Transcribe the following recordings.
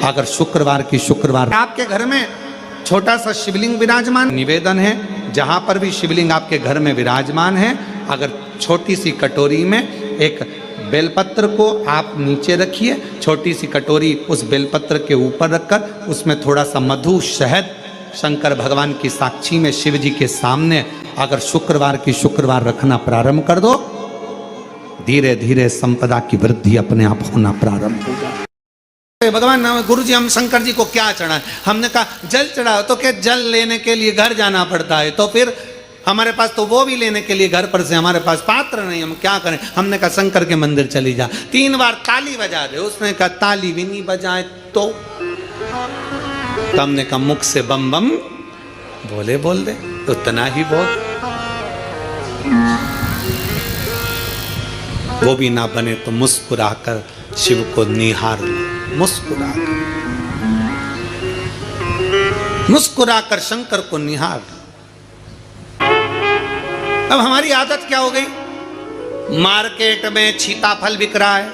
अगर शुक्रवार की शुक्रवार आपके घर में छोटा सा शिवलिंग विराजमान, निवेदन है जहां पर भी शिवलिंग आपके घर में विराजमान है, अगर छोटी सी कटोरी में एक बेलपत्र को आप नीचे रखिए, छोटी सी कटोरी उस बेलपत्र के ऊपर रखकर उसमें थोड़ा सा मधु शहद शंकर भगवान की साक्षी में शिव जी के सामने अगर शुक्रवार की शुक्रवार रखना प्रारंभ कर दो, धीरे धीरे संपदा की वृद्धि अपने आप होना प्रारंभ हो जाए। भगवान गुरु जी हम शंकर जी को क्या चढ़ाएं? हमने कहा जल चढ़ाओ, तो क्या जल लेने के लिए घर जाना पड़ता है, तो फिर हमारे पास तो वो भी लेने के लिए घर पर से हमारे पास पात्र नहीं, हम क्या करें? हमने कहा शंकर के मंदिर चली जा, 3 बार ताली बजा दे। उसने कहा ताली भी नहीं बजाए तो हमने कहा मुख से बम बम बोले बोल दे, उतना ही बोल। वो भी ना बने तो मुस्कुराकर शिव को निहार लो, मुस्कुराकर शंकर को निहार लो। अब हमारी आदत क्या हो गई? मार्केट में सीताफल बिक रहा है,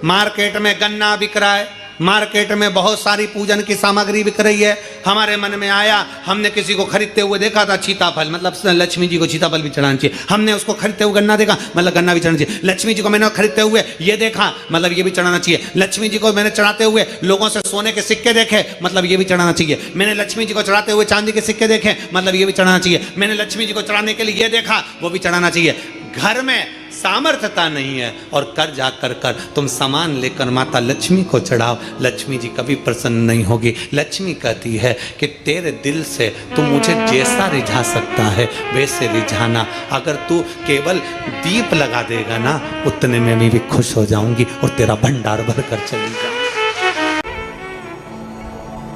मार्केट में गन्ना बिक रहा है, मार्केट में बहुत सारी पूजन की सामग्री बिक रही है। हमारे मन में आया, हमने किसी को खरीदते हुए देखा था सीताफल, मतलब लक्ष्मी जी को सीताफल भी चढ़ाना चाहिए। हमने उसको खरीदते हुए गन्ना देखा, मतलब गन्ना भी चढ़ाना चाहिए। लक्ष्मी जी को मैंने खरीदते हुए ये देखा, मतलब ये भी चढ़ाना चाहिए। लक्ष्मी जी को मैंने चढ़ाते हुए लोगों से सोने के सिक्के देखे, मतलब ये भी चढ़ाना चाहिए। मैंने लक्ष्मी जी को चढ़ाते हुए चांदी के सिक्के देखे, मतलब ये भी चढ़ाना चाहिए। मैंने लक्ष्मी जी को चढ़ाने के लिए ये देखा, वो भी चढ़ाना चाहिए। घर में सामर्थ्यता नहीं है और कर जा कर तुम सामान लेकर माता लक्ष्मी को चढ़ाओ, लक्ष्मी जी कभी प्रसन्न नहीं होगी। लक्ष्मी कहती है कि तेरे दिल से तू मुझे जैसा रिझा सकता है वैसे रिझाना, अगर तू केवल दीप लगा देगा ना उतने में मैं भी खुश हो जाऊंगी और तेरा भंडार भर कर चली जाऊंगी।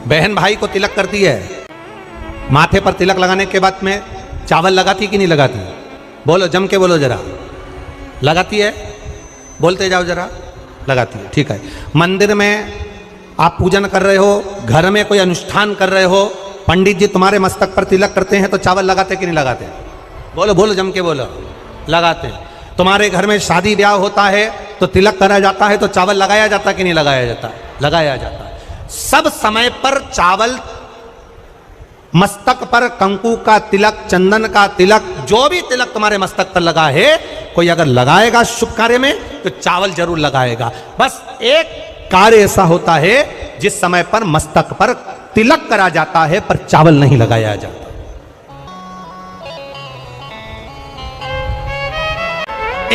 बहन भाई को तिलक करती है, माथे पर तिलक लगाने के बाद में चावल लगाती कि नहीं लगाती? बोलो, जम के बोलो जरा। लगाती है? बोलते जाओ जरा। लगाती है, ठीक है। मंदिर में आप पूजन कर रहे हो, घर में कोई अनुष्ठान कर रहे हो, पंडित जी तुम्हारे मस्तक पर तिलक करते हैं तो चावल लगाते कि नहीं लगाते? बोलो बोलो, जम के बोलो। लगाते हैं। तुम्हारे घर में शादी ब्याह होता है तो तिलक करा जाता है तो चावल लगाया जाता कि नहीं लगाया जाता? लगाया जाता है। सब समय पर चावल, मस्तक पर कंकु का तिलक, चंदन का तिलक, जो भी तिलक तुम्हारे मस्तक पर लगा है, कोई अगर लगाएगा शुभ कार्य में तो चावल जरूर लगाएगा। बस एक कार्य ऐसा होता है जिस समय पर मस्तक पर तिलक करा जाता है पर चावल नहीं लगाया जाता।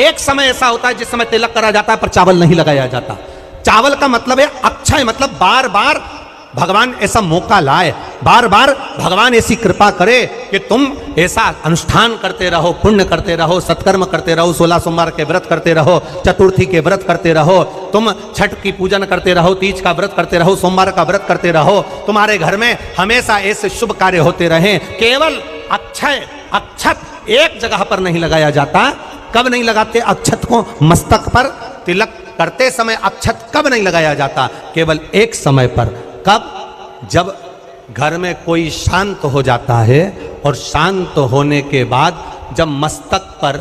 एक समय ऐसा होता है जिस समय तिलक करा जाता है पर चावल नहीं लगाया जाता। चावल का मतलब है अक्षय, मतलब बार बार भगवान ऐसा मौका लाए, बार बार भगवान ऐसी कृपा करे कि तुम ऐसा अनुष्ठान करते रहो, पुण्य करते रहो, सत्कर्म करते रहो, 16 सोमवार के व्रत करते रहो, चतुर्थी के व्रत करते रहो, तुम छठ की पूजन करते रहो, तीज का व्रत करते रहो, सोमवार का व्रत करते रहो, तुम्हारे घर में हमेशा ऐसे शुभ कार्य होते रहें। केवल अक्षय, अक्षत एक जगह पर नहीं लगाया जाता। कब नहीं लगाते अक्षत को? मस्तक पर तिलक करते समय अक्षत कब नहीं लगाया जाता? केवल एक समय पर। कब? जब घर में कोई शांत हो जाता है और शांत होने के बाद जब मस्तक पर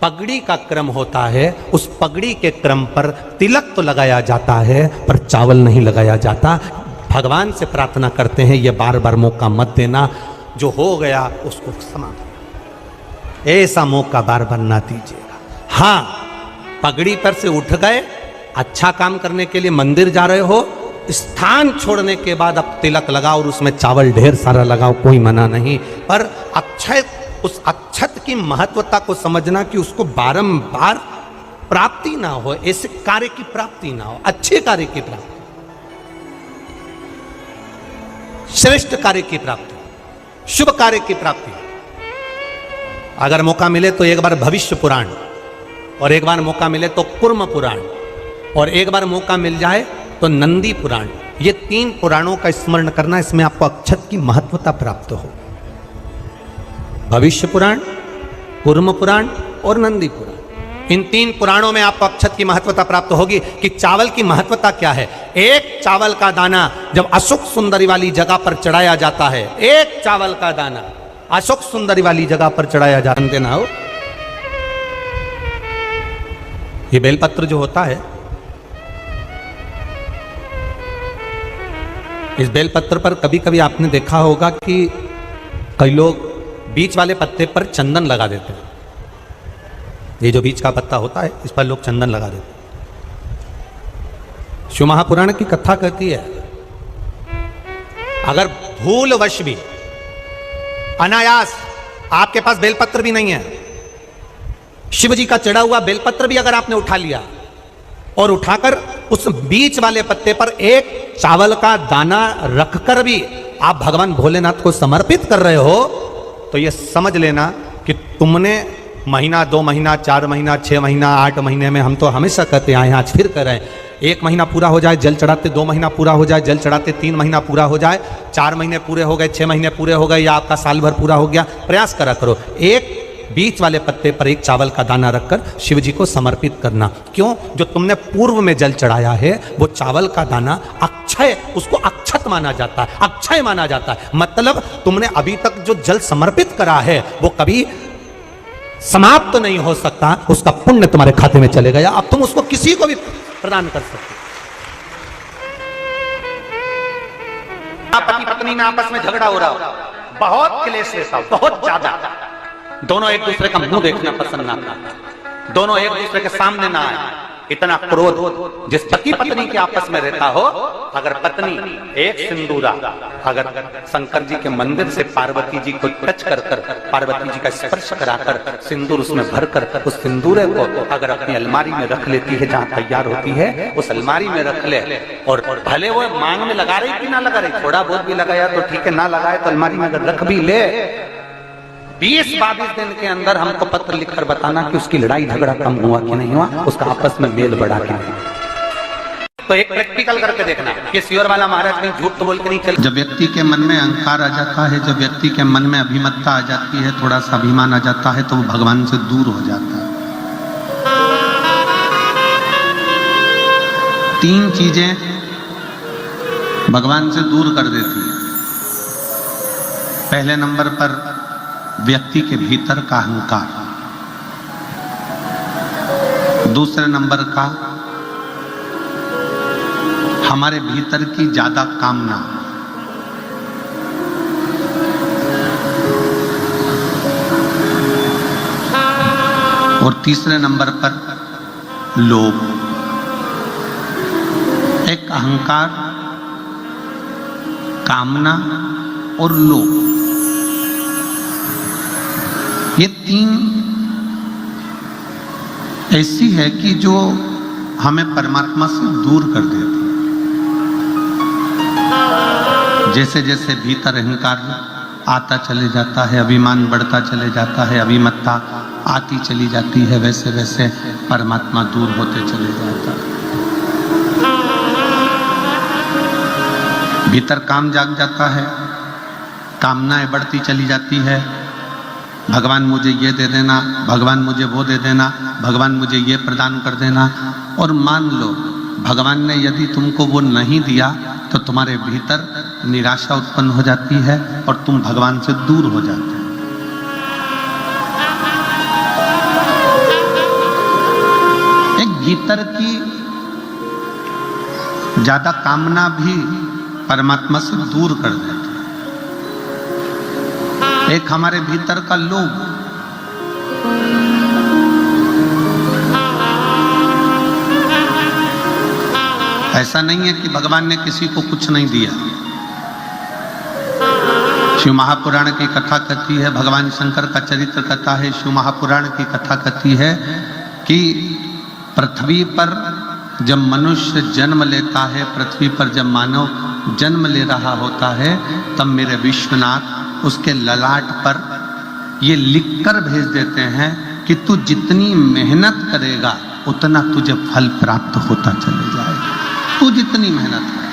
पगड़ी का क्रम होता है, उस पगड़ी के क्रम पर तिलक तो लगाया जाता है पर चावल नहीं लगाया जाता। भगवान से प्रार्थना करते हैं ये बार बार मौका मत देना, जो हो गया उसको समाप्त, ऐसा मौका बार बार ना दीजिएगा। हाँ, पगड़ी पर से उठ गए, अच्छा काम करने के लिए मंदिर जा रहे हो, स्थान छोड़ने के बाद अब तिलक लगाओ और उसमें चावल ढेर सारा लगाओ, कोई मना नहीं। पर अक्षय, उस अक्षत की महत्वता को समझना कि उसको बारंबार प्राप्ति ना हो, ऐसे कार्य की प्राप्ति ना हो, अच्छे कार्य की प्राप्ति, श्रेष्ठ कार्य की प्राप्ति, शुभ कार्य की प्राप्ति। अगर मौका मिले तो एक बार भविष्य पुराण, और एक बार मौका मिले तो कुर्म पुराण, और एक बार मौका मिल जाए तो नंदी पुराण, ये 3 पुराणों का स्मरण करना, इसमें आपको अक्षत की महत्वता प्राप्त हो। भविष्य पुराण, कुर्म पुराण और नंदी पुराण, इन 3 पुराणों में आपको अक्षत की महत्वता प्राप्त होगी कि चावल की महत्वता क्या है। एक चावल का दाना जब अशोक सुंदरी वाली जगह पर चढ़ाया जाता है, एक चावल का दाना अशोक सुंदरी वाली जगह पर चढ़ाया जाता ना हो, ये बेलपत्र जो होता है इस बेलपत्र पर कभी कभी आपने देखा होगा कि कई लोग बीच वाले पत्ते पर चंदन लगा देते हैं। ये जो बीच का पत्ता होता है इस पर लोग चंदन लगा देते हैं। शिव महापुराण की कथा कहती है अगर भूलवश भी अनायास आपके पास बेलपत्र भी नहीं है, शिव जी का चढ़ा हुआ बेलपत्र भी अगर आपने उठा लिया और उठाकर उस बीच वाले पत्ते पर एक चावल का दाना रखकर भी आप भगवान भोलेनाथ को समर्पित कर रहे हो, तो यह समझ लेना कि तुमने महीना, 2 महीना, 4 महीना, 6 महीना, 8 महीने में, हम तो हमेशा कहते आए हैं, आज फिर कर रहे हैं, 1 महीना पूरा हो जाए जल चढ़ाते, 2 महीना पूरा हो जाए जल चढ़ाते, 3 महीना पूरा हो जाए, 4 महीने पूरे हो गए, 6 महीने पूरे हो गए, या आपका साल भर पूरा हो गया, प्रयास करा करो एक बीच वाले पत्ते पर एक चावल का दाना रखकर शिव जी को समर्पित करना। क्यों? जो तुमने पूर्व में जल चढ़ाया है वो चावल का दाना अक्षय, उसको अक्षत माना जाता है, अक्षय माना जाता है। मतलब तुमने अभी तक जो जल समर्पित करा है वो कभी समाप्त नहीं हो सकता, उसका पुण्य तुम्हारे खाते में चले गया, अब तुम उसको किसी को भी प्रदान कर सकते। पति पत्नी में आपस में झगड़ा हो रहा हो, बहुत क्लेश रहता हो, बहुत ज्यादा, दोनों एक दूसरे का मुंह देखना पसंद ना करते, दोनों एक दूसरे के सामने ना आए, इतना क्रोध जिस पति पत्नी के आपस में रहता हो, अगर पत्नी एक सिंदूरा अगर शंकर जी के मंदिर से पार्वती जी को टच कर कर, पार्वती जी का स्पर्श कराकर सिंदूर उसमें भरकर उस सिंदूरे को अगर अपनी अलमारी में रख लेती है, जहां तैयार होती है उस अलमारी में रख ले, और भले वो मांग में लगा रही कि ना लगा रही, थोड़ा बहुत भी लगाया तो ठीक है, ना लगाए तो अलमारी में अगर रख भी ले, 20-22 दिन के अंदर हमको पत्र लिखकर बताना कि उसकी लड़ाई झगड़ा कम हुआ कि नहीं हुआ, उसका आपस में मेल बढ़ा कि नहीं। तो एक प्रैक्टिकल करके देखना कि सियोर वाला महाराज कहीं झूठ तो बोल के नहीं चल। जब व्यक्ति के मन में अहंकार आ जाता है, जब व्यक्ति के मन में अभिमत्ता आ जाती है, थोड़ा सा अभिमान आ जाता है, तो वो भगवान से दूर हो जाता है। 3 चीजें भगवान से दूर कर देती है। पहले नंबर पर व्यक्ति के भीतर का अहंकार, दूसरे नंबर का हमारे भीतर की ज्यादा कामना, और तीसरे नंबर पर लोभ। एक अहंकार, कामना और लोभ, ये 3 ऐसी है कि जो हमें परमात्मा से दूर कर देती है। जैसे जैसे भीतर अहंकार आता चले जाता है, अभिमान बढ़ता चले जाता है, अभिमत्ता आती चली जाती है, वैसे वैसे परमात्मा दूर होते चले जाता है। भीतर काम जाग जाता है, कामनाएं बढ़ती चली जाती है, भगवान मुझे ये दे देना, भगवान मुझे वो दे देना, भगवान मुझे ये प्रदान कर देना। और मान लो भगवान ने यदि तुमको वो नहीं दिया तो तुम्हारे भीतर निराशा उत्पन्न हो जाती है और तुम भगवान से दूर हो जाते हो। एक भीतर की ज्यादा कामना भी परमात्मा से दूर कर देती है। एक हमारे भीतर का लोभ, ऐसा नहीं है कि भगवान ने किसी को कुछ नहीं दिया। शिव महापुराण की कथा कहती है, भगवान शंकर का चरित्र कहता है, शिव महापुराण की कथा कहती है कि पृथ्वी पर जब मनुष्य जन्म लेता है, पृथ्वी पर जब मानव जन्म ले रहा होता है, तब मेरे विश्वनाथ उसके ललाट पर ये लिखकर भेज देते हैं कि तू जितनी मेहनत करेगा उतना तुझे फल प्राप्त होता चले जाएगा। तू जितनी मेहनत करे,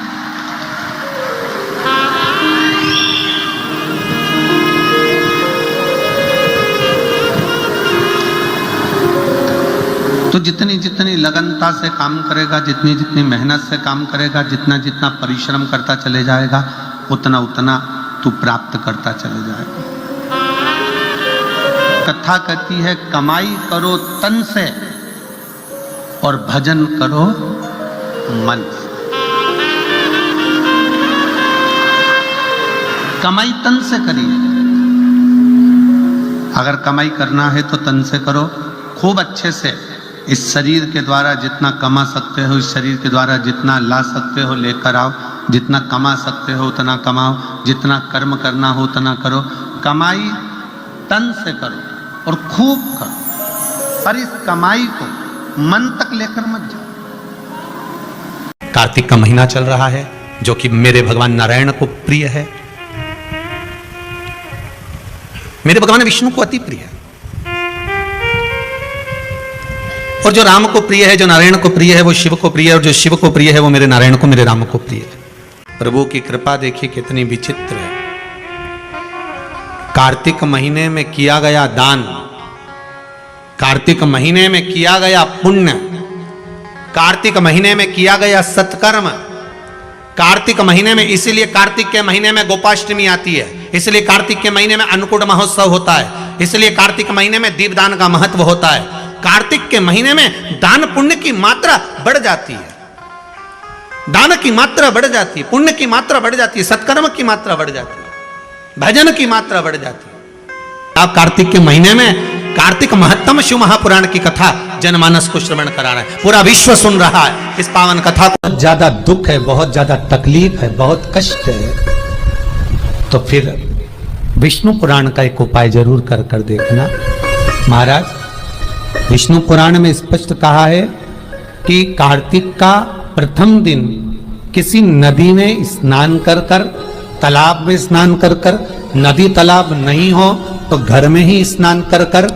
तो जितनी जितनी लगनता से काम करेगा, जितनी जितनी मेहनत से काम करेगा, जितना जितना परिश्रम करता चले जाएगा, उतना उतना तू प्राप्त करता चले जाएगा। कथा कहती है, कमाई करो तन से और भजन करो मन से। कमाई तन से करिए। अगर कमाई करना है तो तन से करो, खूब अच्छे से। इस शरीर के द्वारा जितना कमा सकते हो, इस शरीर के द्वारा जितना ला सकते हो लेकर आओ। जितना कमा सकते हो उतना कमाओ, जितना कर्म करना हो उतना करो। कमाई तन से करो और खूब करो, पर इस कमाई को मन तक लेकर मत जाओ। कार्तिक का महीना चल रहा है जो कि मेरे भगवान नारायण को प्रिय है, मेरे भगवान विष्णु को अति प्रिय है। और जो राम को प्रिय है, जो नारायण को प्रिय है, वो शिव को प्रिय है, और जो शिव को प्रिय है वो मेरे नारायण को, मेरे राम को प्रिय है। प्रभु की कृपा देखिए कितनी विचित्र है। कार्तिक महीने में किया गया दान, कार्तिक महीने में किया गया पुण्य, कार्तिक महीने में किया गया सत्कर्म, कार्तिक महीने में, इसीलिए कार्तिक के महीने में गोपाष्टमी आती है, इसलिए कार्तिक के महीने में अन्नकूट महोत्सव होता है, इसलिए कार्तिक महीने में दीपदान का महत्व होता है। कार्तिक के महीने में दान पुण्य की मात्रा बढ़ जाती है, दान की मात्रा बढ़ जाती है, पुण्य की मात्रा बढ़ जाती है, सत्कर्म की मात्रा बढ़ जाती है, भजन की मात्रा बढ़ जाती है। आप कार्तिक के महीने में कार्तिक महत्तम शिव महापुराण की कथा जनमानस को श्रवण करा रहा है, पूरा विश्व सुन रहा है इस पावन कथा को। बहुत ज्यादा दुख है, बहुत ज्यादा तकलीफ है, बहुत कष्ट है, तो फिर विष्णु पुराण का एक उपाय जरूर कर देखना। महाराज, विष्णु पुराण में स्पष्ट कहा है कि कार्तिक का प्रथम दिन किसी नदी में स्नान कर कर, तालाब में स्नान कर कर, नदी तालाब नहीं हो तो घर में ही स्नान कर कर,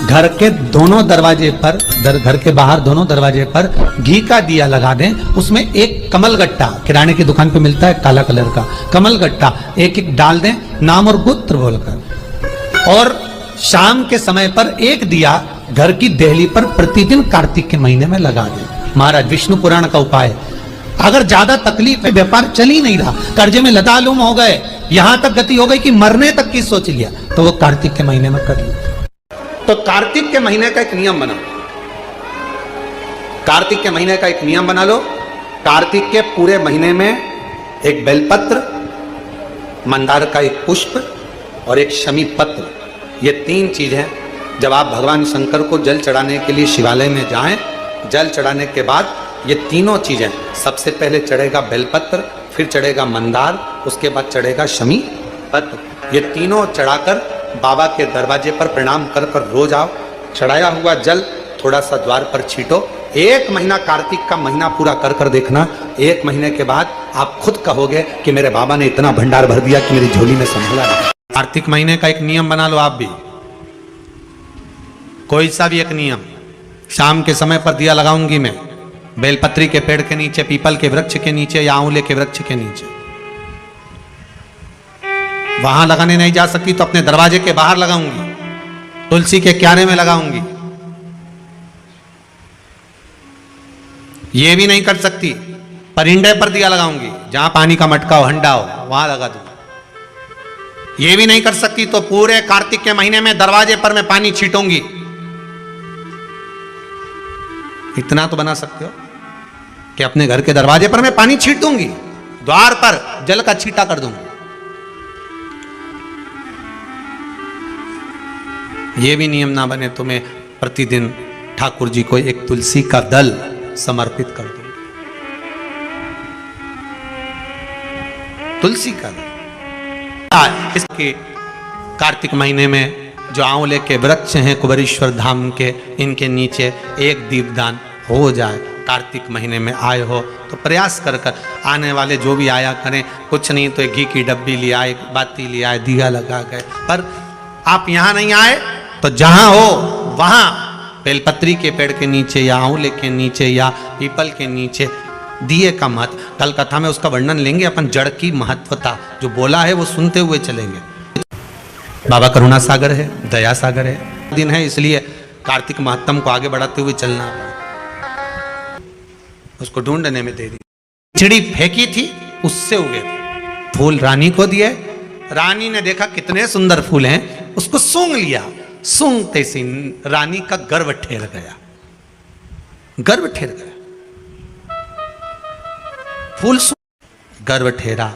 घर के दोनों दरवाजे पर, घर के बाहर दोनों दरवाजे पर घी का दिया लगा दें, उसमें एक कमल गट्टा, किराने की दुकान पे मिलता है काला कलर का कमल गट्टा, एक एक डाल दें नाम और गोत्र बोलकर, और शाम के समय पर एक दिया घर की देहली पर प्रतिदिन कार्तिक के महीने में लगा दें। महाराज, विष्णु पुराण का उपाय। अगर ज्यादा तकलीफ है, व्यापार चल ही नहीं रहा, कर्जे में लतालुम हो गए, यहां तक गति हो गई कि मरने तक की सोच लिया, तो वो कार्तिक के महीने में कर लिया। तो कार्तिक के महीने का एक नियम बना, कार्तिक के महीने का एक नियम बना लो। कार्तिक के पूरे महीने में एक बेलपत्र, मंदार का एक पुष्प और एक शमी पत्र, ये 3 चीज हैं। जब आप भगवान शंकर को जल चढ़ाने के लिए शिवालय में जाएं, जल चढ़ाने के बाद ये तीनों चीजें, सबसे पहले चढ़ेगा बेलपत्र, फिर चढ़ेगा मंदार, उसके बाद चढ़ेगा शमी पत्र। ये तीनों चढ़ाकर बाबा के दरवाजे पर प्रणाम कर कर रोज आओ। चढ़ाया हुआ जल थोड़ा सा द्वार पर छीटो। 1 महीना कार्तिक का महीना पूरा कर कर देखना। 1 महीने के बाद आप खुद कहोगे कि मेरे बाबा ने इतना भंडार भर दिया कि मेरी झोली में संभाला नहीं। कार्तिक महीने का एक नियम बना लो आप भी, कोई सा भी एक नियम। शाम के समय पर दिया लगाऊंगी मैं बेलपत्री के पेड़ के नीचे, पीपल के वृक्ष के नीचे या आंवले के वृक्ष के नीचे। वहां लगाने नहीं जा सकती तो अपने दरवाजे के बाहर लगाऊंगी, तुलसी के क्यारे में लगाऊंगी। ये भी नहीं कर सकती, परिंडे पर दिया लगाऊंगी, जहां पानी का मटका हो, हंडा हो, वहां लगा दूंगी। ये भी नहीं कर सकती तो पूरे कार्तिक के महीने में दरवाजे पर मैं पानी छीटूंगी। इतना तो बना सकते हो कि अपने घर के दरवाजे पर मैं पानी छीट दूंगी, द्वार पर जल का छींटा कर दूंगी। ये भी नियम ना बने तो मैं प्रतिदिन ठाकुर जी को एक तुलसी का दल समर्पित कर दूंगी, तुलसी का दल। इसके कार्तिक महीने में जो आंवले के वृक्ष हैं कुबेरेश्वर धाम के, इनके नीचे एक दीपदान हो जाए। कार्तिक महीने में आए हो तो प्रयास कर कर आने वाले जो भी आया करें, कुछ नहीं तो एक घी की डब्बी ले आए, बाती ले आए, दिया लगा गए। पर आप यहाँ नहीं आए तो जहाँ हो वहाँ बेलपत्री के पेड़ के नीचे या आंवले के नीचे या पीपल के नीचे दिए का महत्व, कल कथा में उसका वर्णन लेंगे अपन। जड़ की महत्वता जो बोला है वो सुनते हुए चलेंगे। बाबा करुणा सागर है, दया सागर है, दिन है, इसलिए कार्तिक महत्तम को आगे बढ़ाते हुए चलना। उसको ढूंढने में दे दी, चिड़ी फेंकी थी उससे उगे फूल रानी को दिए। रानी ने देखा कितने सुंदर फूल हैं, उसको सूंघ लिया। सूंघते से रानी का गर्व ठेर गया, गर्व ठेर गया। फूल गर्व ठेरा,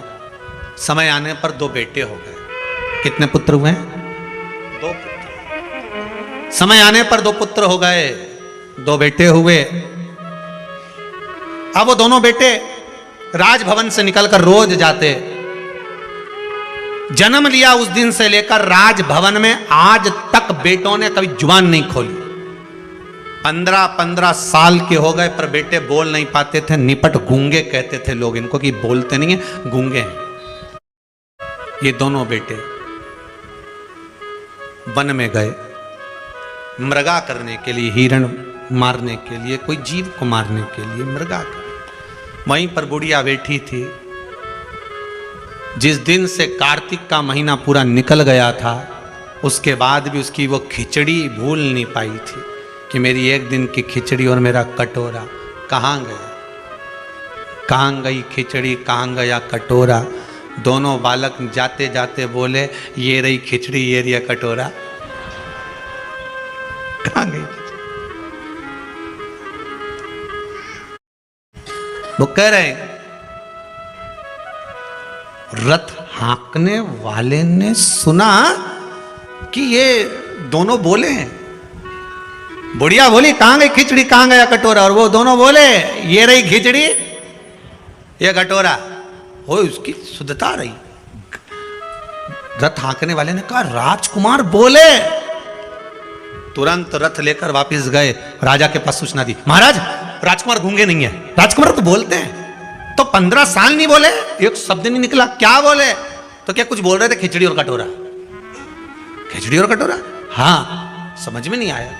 समय आने पर 2 बेटे हो गए। कितने पुत्र हुए? 2 पुत्र। समय आने पर 2 पुत्र हो गए, 2 बेटे हुए। अब वो दोनों बेटे राजभवन से निकलकर रोज जाते। जन्म लिया उस दिन से लेकर राजभवन में आज तक बेटों ने कभी जुबान नहीं खोली। 15-15 साल के हो गए पर बेटे बोल नहीं पाते थे। निपट गूंगे कहते थे लोग इनको, कि बोलते नहीं है, गूंगे हैं। ये दोनों बेटे वन में गए मृगा करने के लिए, हिरण मारने के लिए, कोई जीव को मारने के लिए मृगा कर। वहीं पर बुढ़िया बैठी थी। जिस दिन से कार्तिक का महीना पूरा निकल गया था, उसके बाद भी उसकी वो खिचड़ी भूल नहीं पाई थी कि मेरी एक दिन की खिचड़ी और मेरा कटोरा कहाँ गया, कहाँ गई खिचड़ी, कहाँ गया कटोरा। दोनों बालक जाते जाते बोले, ये रही खिचड़ी, ये रही कटोरा, कहाँ गई खिचड़ी? वो कह रहे हैं, रथ हाँकने वाले ने सुना कि ये दोनों बोले हैं। बुढ़िया बोली, कहां गई खिचड़ी, कहां गया कटोरा? और वो दोनों बोले, ये रही खिचड़ी, ये कटोरा। हो उसकी शुद्धता रही। रथ हाँकने वाले ने कहा, राजकुमार बोले। तुरंत रथ लेकर वापस गए, राजा के पास सूचना दी, महाराज राजकुमार गूंगे नहीं है, राजकुमार तो बोलते हैं। तो 15 साल नहीं बोले, एक शब्द नहीं निकला। क्या बोले? तो क्या कुछ बोल रहे थे, खिचड़ी और कटोरा, खिचड़ी और कटोरा। हाँ, समझ में नहीं आया।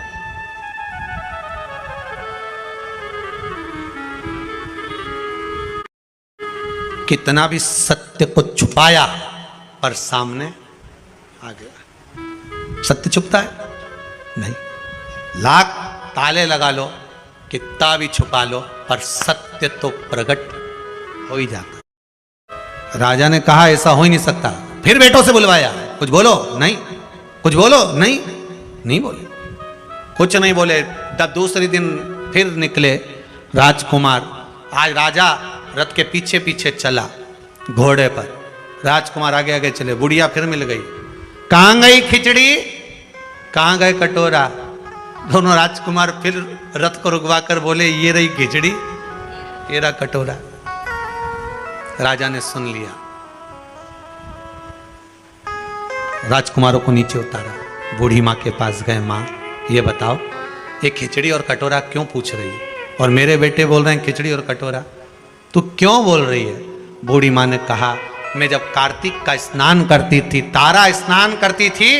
कितना भी सत्य को छुपाया पर सामने आ गया। सत्य छुपता है? नहीं। लाख ताले लगा लो, कितना भी छुपा लो, पर सत्य तो प्रकट हो ही जाता। राजा ने कहा ऐसा हो ही नहीं सकता। फिर बेटों से बुलवाया, कुछ बोलो, नहीं, कुछ बोलो, नहीं, नहीं बोले, कुछ नहीं बोले। तब दूसरे दिन फिर निकले राजकुमार। आज राजा रथ के पीछे पीछे चला घोड़े पर, राजकुमार आगे आगे चले। बुढ़िया फिर मिल गई, कहां गई खिचड़ी, कहां गए कटोरा? दोनों राजकुमार फिर रथ को रुकवा कर बोले, ये रही खिचड़ी, ये रहा कटोरा। राजा ने सुन लिया। राजकुमारों को नीचे उतारा, बूढ़ी माँ के पास गए। माँ, ये बताओ, ये खिचड़ी और कटोरा क्यों पूछ रही है? और मेरे बेटे बोल रहे हैं खिचड़ी और कटोरा, तू क्यों बोल रही है? बूढ़ी माँ ने कहा, मैं जब कार्तिक का स्नान करती थी, तारा स्नान करती थी,